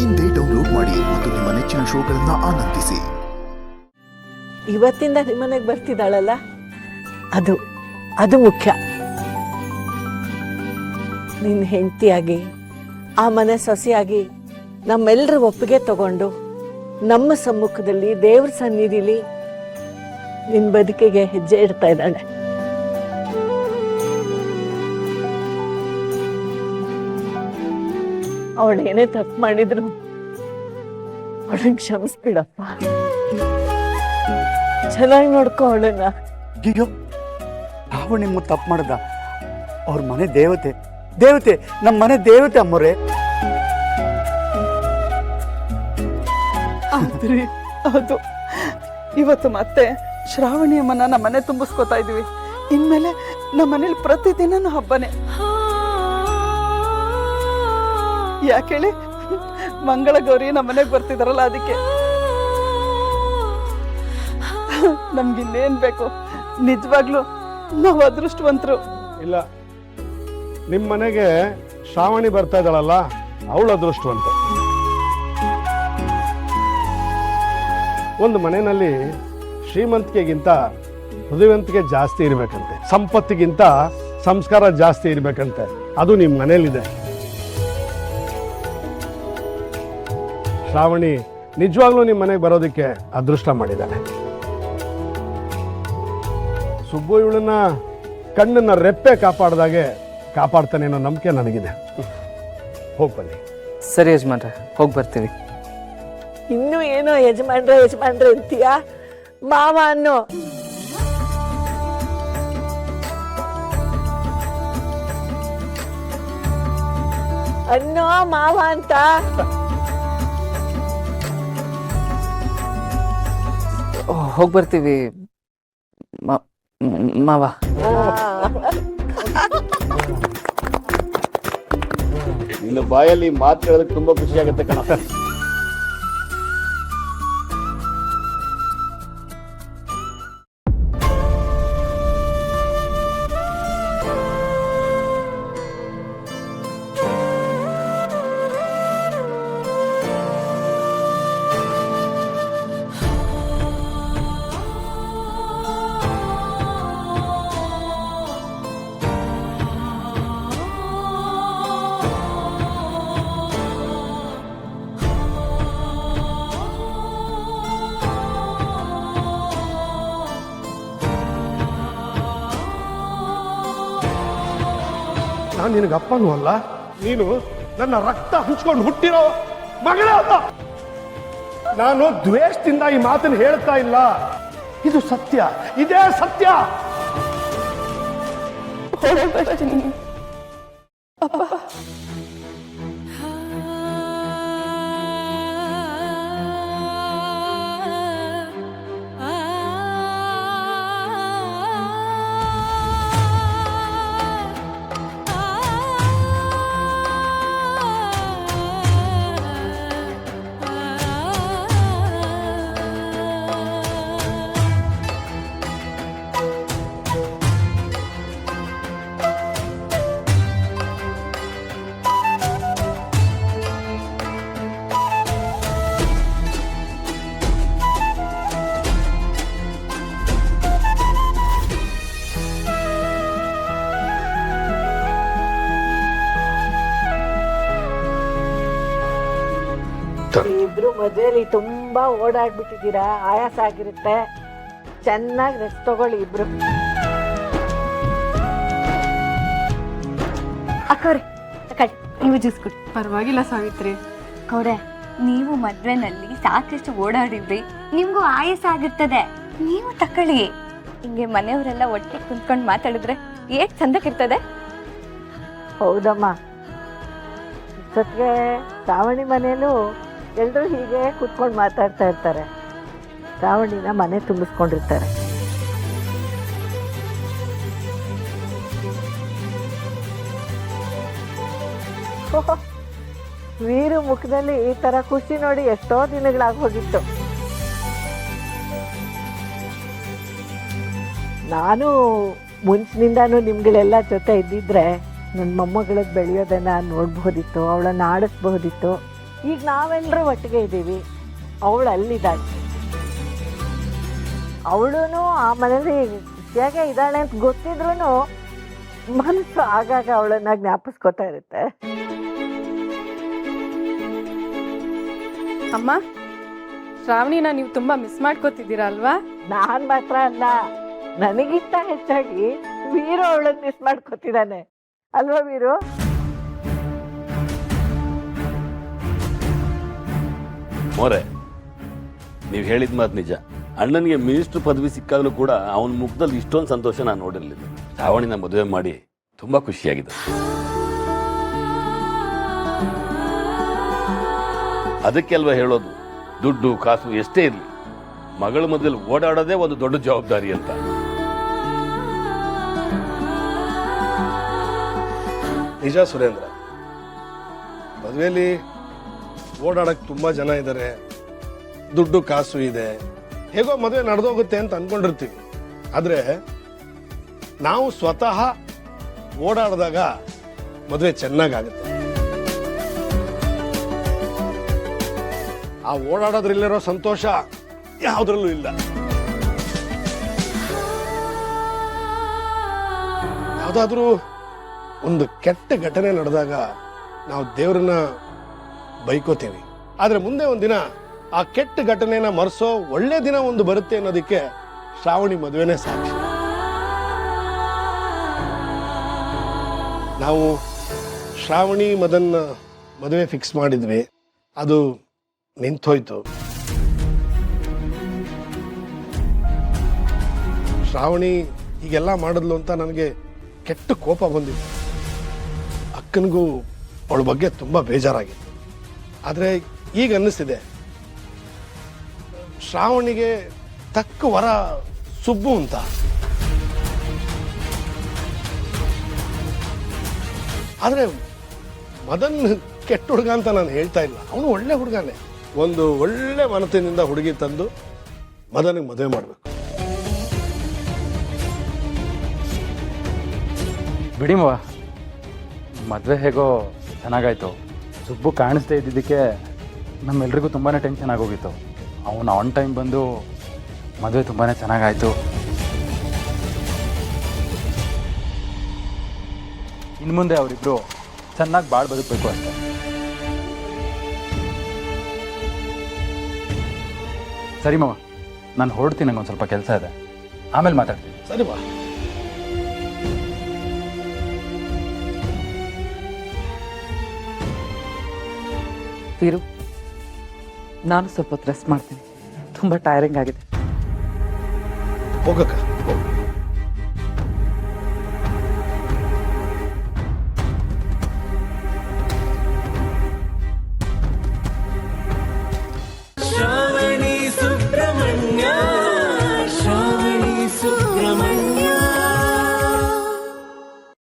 ಇಂದೇ ಡೌನ್ಲೋಡ್ ಮಾಡಿ ಮತ್ತು ನಿಮ್ಮ ನೆಚ್ಚಿನ ಶೋಗಳನ್ನ ಆನಂದಿಸಿ. ಇವತ್ತಿಂದ ನಿಮ್ಮನೆಗೆ ಬರ್ತಿದ್ದಾಳಲ್ಲ, ಅದು ಅದು ಮುಖ್ಯ. ನಿನ್ನ ಹೆಂಡತಿಯಾಗಿ ಆ ಮನೆ ಸೊಸೆಯಾಗಿ ನಮ್ಮೆಲ್ಲರ ಒಪ್ಪಿಗೆ ತಗೊಂಡು ನಮ್ಮ ಸಮ್ಮುಖದಲ್ಲಿ ದೇವ್ರ ಸನ್ನಿಧಿಲಿ ನಿನ್ನ ಬದುಕಿಗೆ ಹೆಜ್ಜೆ ಇಡ್ತಾ ಇದ್ದಾಳೆ. ಅವಳೇನೇ ತಪ್ಪು ಮಾಡಿದ್ರು ಅವಳನ್ನ ಕ್ಷಮಿಸ್ಬಿಡಪ್ಪ. ಚೆನ್ನಾಗಿ ನೋಡ್ಕೊ ಅವಳನ್ನ. ಅಯ್ಯೋ, ನಾವು ನಿಮ್ಮ ತಪ್ಪು ಮಾಡ್ದ? ಅವ್ರ ಮನೆ ದೇವತೆ, ದೇವತೆ, ನಮ್ಮ ಮನೆ ದೇವತೆ ಅಮ್ಮರೇ. ಆದ್ರಿ ಹೌದು, ಇವತ್ತು ಮತ್ತೆ ಶ್ರಾವಣಿ ಅಮ್ಮನ ನಮ್ಮ ಮನೆ ತುಂಬಿಸ್ಕೋತಾ ಇದೀವಿ. ಇನ್ಮೇಲೆ ನಮ್ಮ ಮನೇಲಿ ಪ್ರತಿದಿನ ಹಬ್ಬನೇ. ಯಾಕೇಳಿ, ಮಂಗಳ ಗೌರಿ ನಮ್ಮ ಮನೆಗೆ ಬರ್ತಿದಾರಲ್ಲ, ಅದಕ್ಕೆ. ನಮ್ಗಿನ್ನೇನ್ ಬೇಕು? ನಿಜವಾಗ್ಲು ನಾವು ಅದೃಷ್ಟವಂತರು. ಇಲ್ಲ, ನಿಮ್ಮ ಮನೆಗೆ ಶ್ರಾವಣಿ ಬರ್ತಾ ಇದ್ದಾಳಲ್ಲ, ಅವಳು ಅದೃಷ್ಟವಂತ. ಒಂದು ಮನೆಯಲ್ಲಿ ಶ್ರೀಮಂತಿಕೆಗಿಂತ ಹೃದಯವಂತಿಕೆ ಜಾಸ್ತಿ ಇರಬೇಕಂತೆ, ಸಂಪತ್ತಿಗಿಂತ ಸಂಸ್ಕಾರ ಜಾಸ್ತಿ ಇರಬೇಕಂತೆ. ಅದು ನಿಮ್ಮ ಮನೇಲಿದೆ. ಶ್ರಾವಣಿ ನಿಜವಾಗ್ಲೂ ನಿಮ್ಮ ಮನೆಗೆ ಬರೋದಕ್ಕೆ ಅದೃಷ್ಟ ಮಾಡಿದ್ದಾಳೆ. ಸುಬ್ಬು ಇವಳನ್ನ ಕಣ್ಣನ್ನ ರೆಪ್ಪೆ ಕಾಪಾಡ್ದಾಗೆ ಕಾಪಾಡ್ತಾನೆ ಅನ್ನೋ ನಂಬಿಕೆ ನನಗಿದೆ. ಹೋಗಿ ಬನ್ನಿ. ಸರಿ ಯಜಮಾನ್ರೆ, ಹೋಗಿ ಬರ್ತೀವಿ. ಇನ್ನೂ ಏನೋ ಯಜಮಾನ್ರೆ ಅಂತೀಯ? ಮಾವ ಅನ್ನೋ. ಅನ್ನೋ ಮಾವ ಅಂತ. ಹೋಗಿ ಬರ್ತೀವಿ ಮಾವ. ನಿನ್ನ ಬಾಯಲ್ಲಿ ಮಾತು ಹೇಳೋದಕ್ಕೆ ತುಂಬಾ ಖುಷಿ ಆಗುತ್ತೆ ಕಣ. ನಾನು ನಿನಗೆ ಅಪ್ಪನೂ ಅಲ್ಲ, ನೀನು ನನ್ನ ರಕ್ತ ಹಂಚ್ಕೊಂಡು ಹುಟ್ಟಿರೋ ಮಗಳ ಅಲ್ಲ. ನಾನು ದ್ವೇಷದಿಂದ ಈ ಮಾತನ್ನು ಹೇಳ್ತಾ ಇಲ್ಲ, ಇದು ಸತ್ಯ, ಇದೇ ಸತ್ಯ. ಇಬ್ರು ಮದುವೆಲಿ ತುಂಬಾ ಓಡಾಡ್ಬಿಟ್ಟಿದ್ದೀರಾ, ಆಯಾಸ ಆಗಿರುತ್ತೆ. ಚೆನ್ನಾಗಿ ರೆಸ್ಟ್ ತಗೊಳ್ಳಿ ಇಬ್ರು. ಅಕ್ಕವ್ರೆ, ನೀವು ಜ್ಯೂಸ್ ಕೊಡಿ. ಪರವಾಗಿಲ್ಲ ಸಾವಿತ್ರಿ. ಕೌಡೆ, ನೀವು ಮದ್ವೆನಲ್ಲಿ ಸಾಕಷ್ಟು ಓಡಾಡಿದ್ರಿ, ನಿಮ್ಗೂ ಆಯಾಸ ಆಗಿರ್ತದೆ. ನೀವು ತಕೊಳ್ಳಿ. ಹಿಂಗೆ ಮನೆಯವರೆಲ್ಲ ಒಟ್ಟಿಗೆ ಕುಂತ್ಕೊಂಡು ಮಾತಾಡಿದ್ರೆ ಏಟ್ ಚಂದಕ್ಕಿರ್ತದೆ. ಹೌದಮ್ಮ, ಇಷ್ಟೊತ್ತಿಗೆ ಶ್ರಾವಣಿ ಮನೇಲೂ ಎಲ್ಲರೂ ಹೀಗೆ ಕೂತ್ಕೊಂಡು ಮಾತಾಡ್ತಾ ಇರ್ತಾರೆ. ಶ್ರಾವಣಿನ ಮನೆ ತುಂಬಿಸ್ಕೊಂಡಿರ್ತಾರೆ. ವೀರು ಮುಖದಲ್ಲಿ ಈ ತರ ಖುಷಿ ನೋಡಿ ಎಷ್ಟೋ ದಿನಗಳಾಗಿ ಹೋಗಿತ್ತು. ನಾನು ಮುಂಚಿನಿಂದಾನು ನಿಮ್ಗಳೆಲ್ಲ ಜೊತೆ ಇದ್ದಿದ್ರೆ ನನ್ನ ಮೊಮ್ಮಗಳಿಗೆ ಬೆಳೆಯೋದನ್ನ ನೋಡ್ಬೋದಿತ್ತು, ಅವಳನ್ನು ಆಡಿಸ್ಬಹುದಿತ್ತು. ಈಗ ನಾವೆಲ್ಲರೂ ಒಟ್ಟಿಗೆ ಇದ್ದೀವಿ, ಅವಳು ಅಲ್ಲಿದ್ದಾಳೆ. ಅವಳು ಆ ಮನೇಲಿ ಖುಷಿಯಾಗೇ ಇದ್ದಾಳೆ ಅಂತ ಗೊತ್ತಿದ್ರೂ ಮನಸ್ಸು ಆಗಾಗ ಅವಳನ್ನ ಜ್ಞಾಪಿಸ್ಕೊತಾ ಇರುತ್ತೆ. ಅಮ್ಮ, ಶ್ರಾವಣಿನ ನೀವು ತುಂಬಾ ಮಿಸ್ ಮಾಡ್ಕೋತಿದ್ದೀರಾ ಅಲ್ವಾ? ನಾನ್ ಮಾತ್ರ ಅಲ್ಲ, ನನಗಿಂತ ಹೆಚ್ಚಾಗಿ ವೀರು ಅವಳನ್ನ ಮಿಸ್ ಮಾಡ್ಕೊತಿದ್ದಾನೆ ಅಲ್ವಾ ವೀರು? ಮೋರೆ, ನೀವು ಹೇಳಿದ ಮಾತು ನಿಜ. ಅಣ್ಣನಿಗೆ ಮಿನಿಸ್ಟರ್ ಪದವಿ ಸಿಕ್ಕಾಗಲೂ ಕೂಡ ಅವನ ಮುಖದಲ್ಲಿ ಇಷ್ಟೊಂದು ಸಂತೋಷ ನಾನು ನೋಡಿರಲಿಲ್ಲ. ಶ್ರಾವಣಿನ ಮದುವೆ ಮಾಡಿ ತುಂಬಾ ಖುಷಿಯಾಗಿದೆ. ಅದಕ್ಕೆ ಅಲ್ವಾ ಹೇಳೋದು, ದುಡ್ಡು ಕಾಸು ಎಷ್ಟೇ ಇರಲಿ, ಮಗಳ ಮದುವೆಲಿ ಓಡಾಡೋದೇ ಒಂದು ದೊಡ್ಡ ಜವಾಬ್ದಾರಿ ಅಂತ. ನಿಜ ಸುರೇಂದ್ರ, ಮದುವೆಯಲ್ಲಿ ಓಡಾಡಕ್ಕೆ ತುಂಬ ಜನ ಇದ್ದಾರೆ, ದುಡ್ಡು ಕಾಸು ಇದೆ, ಹೇಗೋ ಮದುವೆ ನಡೆದೋಗುತ್ತೆ ಅಂತ ಅನ್ಕೊಂಡಿರ್ತೀವಿ. ಆದರೆ ನಾವು ಸ್ವತಃ ಓಡಾಡಿದಾಗ ಮದುವೆ ಚೆನ್ನಾಗಾಗುತ್ತೆ. ಆ ಓಡಾಡೋದ್ರಲ್ಲಿರೋ ಸಂತೋಷ ಯಾವುದ್ರಲ್ಲೂ ಇಲ್ಲ. ಯಾವುದಾದ್ರೂ ಒಂದು ಕೆಟ್ಟ ಘಟನೆ ನಡೆದಾಗ ನಾವು ದೇವ್ರನ್ನ ಬೈಕೋತೀವಿ, ಆದ್ರೆ ಮುಂದೆ ಒಂದಿನ ಆ ಕೆಟ್ಟ ಘಟನೆನ ಮರೆಸೋ ಒಳ್ಳೆ ದಿನ ಒಂದು ಬರುತ್ತೆ ಅನ್ನೋದಕ್ಕೆ ಶ್ರಾವಣಿ ಮದುವೆನೇ ಸಾಕ್ಷಿ. ನಾವು ಶ್ರಾವಣಿ ಮದನ್ ಮದುವೆ ಫಿಕ್ಸ್ ಮಾಡಿದ್ವಿ, ಅದು ನಿಂತೋಯ್ತು. ಶ್ರಾವಣಿ ಹೀಗೆಲ್ಲ ಮಾಡಿದ್ಲು ಅಂತ ನನಗೆ ಕೆಟ್ಟ ಕೋಪ ಬಂದಿತ್ತು. ಅಕ್ಕನಿಗೂ ಅವಳ ಬಗ್ಗೆ ತುಂಬ ಬೇಜಾರಾಗಿತ್ತು. ಆದರೆ ಈಗ ಅನ್ನಿಸ್ತಿದೆ, ಶ್ರಾವಣಿಗೆ ತಕ್ಕ ವರ ಸುಬ್ಬು ಅಂತ. ಆದರೆ ಮದನ್ ಕೆಟ್ಟ ಹುಡುಗ ಅಂತ ನಾನು ಹೇಳ್ತಾ ಇಲ್ಲ, ಅವನು ಒಳ್ಳೆ ಹುಡುಗನೇ. ಒಂದು ಒಳ್ಳೆ ಮನಸ್ಸಿನಿಂದ ಹುಡುಗಿ ತಂದು ಮದನಿಗೆ ಮದುವೆ ಮಾಡಬೇಕು. ಬಿಡಿಮವ, ಮದುವೆ ಹೇಗೋ ಚೆನ್ನಾಗಾಯ್ತು. ಸುಬ್ಬು ಕಾಣಿಸ್ದೇ ಇದ್ದಿದ್ದಕ್ಕೆ ನಮ್ಮೆಲ್ರಿಗೂ ತುಂಬಾ ಟೆನ್ಷನ್ ಆಗೋಗಿತ್ತು. ಅವನು ಆನ್ ಟೈಮ್ ಬಂದು ಮದುವೆ ತುಂಬಾ ಚೆನ್ನಾಗಾಯ್ತು. ಇನ್ನು ಮುಂದೆ ಅವರಿಬ್ರು ಚೆನ್ನಾಗಿ ಬಾಳ್ ಬದುಕಬೇಕು ಅಷ್ಟೇ. ಸರಿ ಮಾವ, ನಾನು ಹೊರಡ್ತೀನಿ, ನಂಗೆ ಒಂದು ಸ್ವಲ್ಪ ಕೆಲಸ ಇದೆ, ಆಮೇಲೆ ಮಾತಾಡ್ತೀನಿ. ಸರಿ ಬಾ. ವೀರು, ನಾನು ಸ್ವಲ್ಪ ಹೊತ್ತು ರೆಸ್ಟ್ ಮಾಡ್ತೀನಿ, ತುಂಬ ಟೈರಿಂಗ್ ಆಗಿದೆ. ಹೋಗಕ್ಕ.